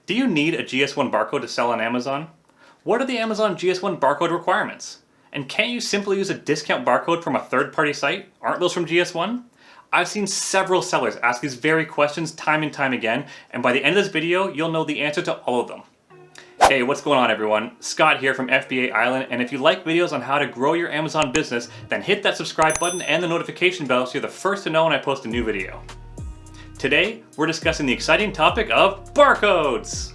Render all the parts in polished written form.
Do you need a GS1 barcode to sell on Amazon? What are the Amazon GS1 barcode requirements? And can't you simply use a discount barcode from a third-party site? Aren't those from GS1? I've seen several sellers ask these very questions time and time again, and by the end of this video, you'll know the answer to all of them. Hey, what's going on everyone? Scott here from FBA Island, and if you like videos on how to grow your Amazon business, then hit that subscribe button and the notification bell so you're the first to know when I post a new video. Today, we're discussing the exciting topic of barcodes!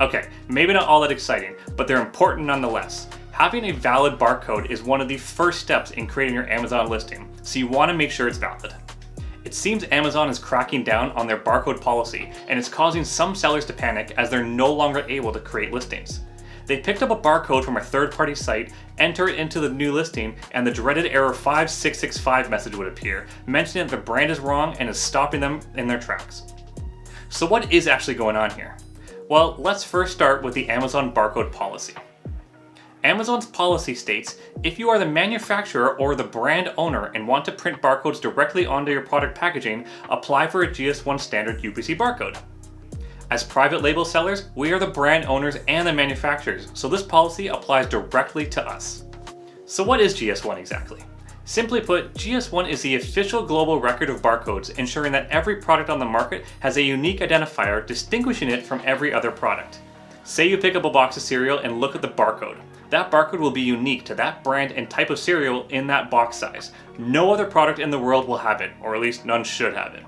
Okay, maybe not all that exciting, but they're important nonetheless. Having a valid barcode is one of the first steps in creating your Amazon listing, so you want to make sure it's valid. It seems Amazon is cracking down on their barcode policy, and it's causing some sellers to panic as they're no longer able to create listings. They picked up a barcode from a third-party site, enter it into the new listing, and the dreaded error 5665 message would appear, mentioning that the brand is wrong and is stopping them in their tracks. So what is actually going on here? Well, let's first start with the Amazon barcode policy. Amazon's policy states, if you are the manufacturer or the brand owner and want to print barcodes directly onto your product packaging, apply for a GS1 standard UPC barcode. As private label sellers, we are the brand owners and the manufacturers, so this policy applies directly to us. So what is GS1 exactly? Simply put, GS1 is the official global record of barcodes, ensuring that every product on the market has a unique identifier distinguishing it from every other product. Say you pick up a box of cereal and look at the barcode. That barcode will be unique to that brand and type of cereal in that box size. No other product in the world will have it, or at least none should have it.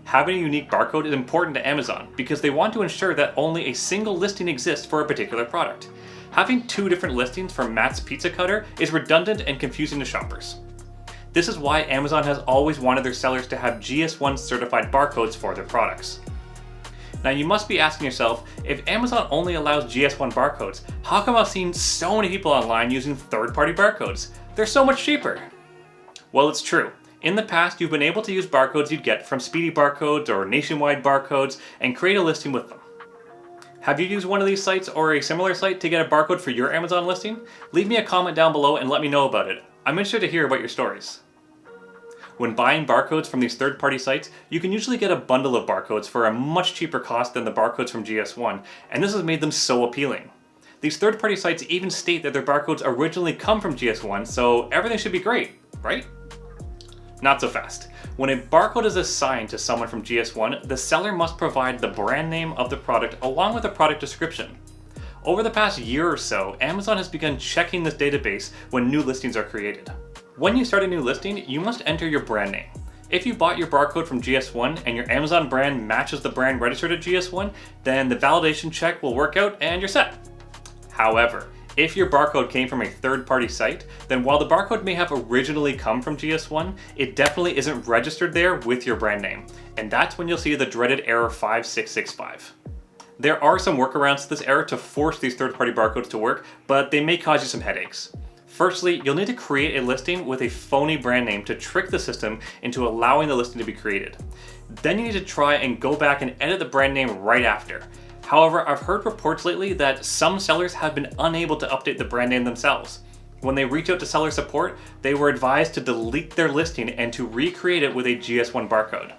Having a unique barcode is important to Amazon because they want to ensure that only a single listing exists for a particular product. Having two different listings for Matt's Pizza Cutter is redundant and confusing to shoppers. This is why Amazon has always wanted their sellers to have GS1 certified barcodes for their products. Now you must be asking yourself, if Amazon only allows GS1 barcodes, how come I've seen so many people online using third-party barcodes? They're so much cheaper. Well, it's true. In the past, you've been able to use barcodes you'd get from Speedy Barcodes or Nationwide Barcodes and create a listing with them. Have you used one of these sites or a similar site to get a barcode for your Amazon listing? Leave me a comment down below and let me know about it. I'm interested to hear about your stories. When buying barcodes from these third-party sites, you can usually get a bundle of barcodes for a much cheaper cost than the barcodes from GS1, and this has made them so appealing. These third-party sites even state that their barcodes originally come from GS1, so everything should be great, right? Not so fast. When a barcode is assigned to someone from GS1, the seller must provide the brand name of the product along with a product description. Over the past year or so, Amazon has begun checking this database when new listings are created. When you start a new listing, you must enter your brand name. If you bought your barcode from GS1 and your Amazon brand matches the brand registered at GS1, then the validation check will work out and you're set. However, if your barcode came from a third-party site, then while the barcode may have originally come from GS1, it definitely isn't registered there with your brand name. And that's when you'll see the dreaded error 5665. There are some workarounds to this error to force these third-party barcodes to work, but they may cause you some headaches. Firstly, you'll need to create a listing with a phony brand name to trick the system into allowing the listing to be created. Then you need to try and go back and edit the brand name right after. However, I've heard reports lately that some sellers have been unable to update the brand name themselves. When they reach out to seller support, they were advised to delete their listing and to recreate it with a GS1 barcode.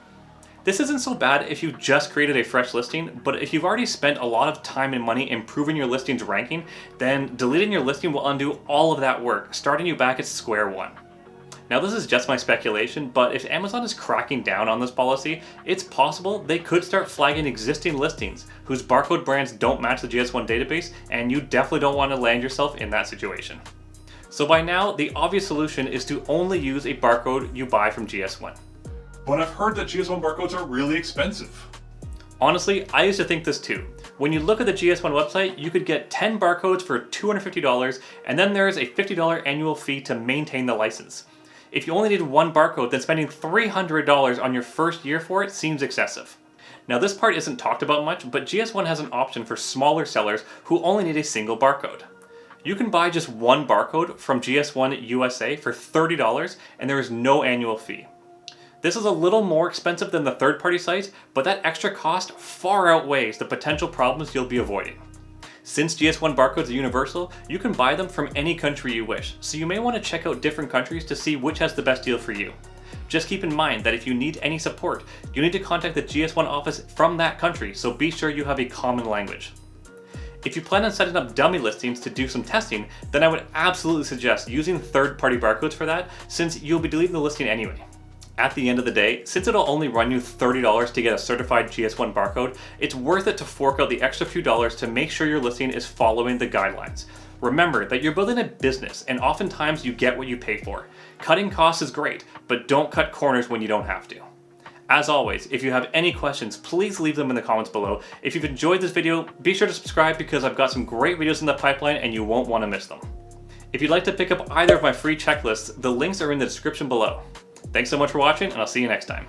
This isn't so bad if you just created a fresh listing, but if you've already spent a lot of time and money improving your listing's ranking, then deleting your listing will undo all of that work, starting you back at square one. Now this is just my speculation, but if Amazon is cracking down on this policy, it's possible they could start flagging existing listings whose barcode brands don't match the GS1 database, and you definitely don't want to land yourself in that situation. So by now, the obvious solution is to only use a barcode you buy from GS1. But I've heard that GS1 barcodes are really expensive. Honestly, I used to think this too. When you look at the GS1 website, you could get 10 barcodes for $250, and then there's a $50 annual fee to maintain the license. If you only need one barcode, then spending $300 on your first year for it seems excessive. Now this part isn't talked about much, but GS1 has an option for smaller sellers who only need a single barcode. You can buy just one barcode from GS1 USA for $30, and there is no annual fee. This is a little more expensive than the third-party sites, but that extra cost far outweighs the potential problems you'll be avoiding. Since GS1 barcodes are universal, you can buy them from any country you wish, so you may want to check out different countries to see which has the best deal for you. Just keep in mind that if you need any support, you need to contact the GS1 office from that country, so be sure you have a common language. If you plan on setting up dummy listings to do some testing, then I would absolutely suggest using third-party barcodes for that, since you'll be deleting the listing anyway. At the end of the day, since it'll only run you $30 to get a certified GS1 barcode, it's worth it to fork out the extra few dollars to make sure your listing is following the guidelines. Remember that you're building a business, and oftentimes you get what you pay for. Cutting costs is great, but don't cut corners when you don't have to. As always, if you have any questions, please leave them in the comments below. If you've enjoyed this video, be sure to subscribe because I've got some great videos in the pipeline and you won't want to miss them. If you'd like to pick up either of my free checklists, the links are in the description below. Thanks so much for watching, and I'll see you next time.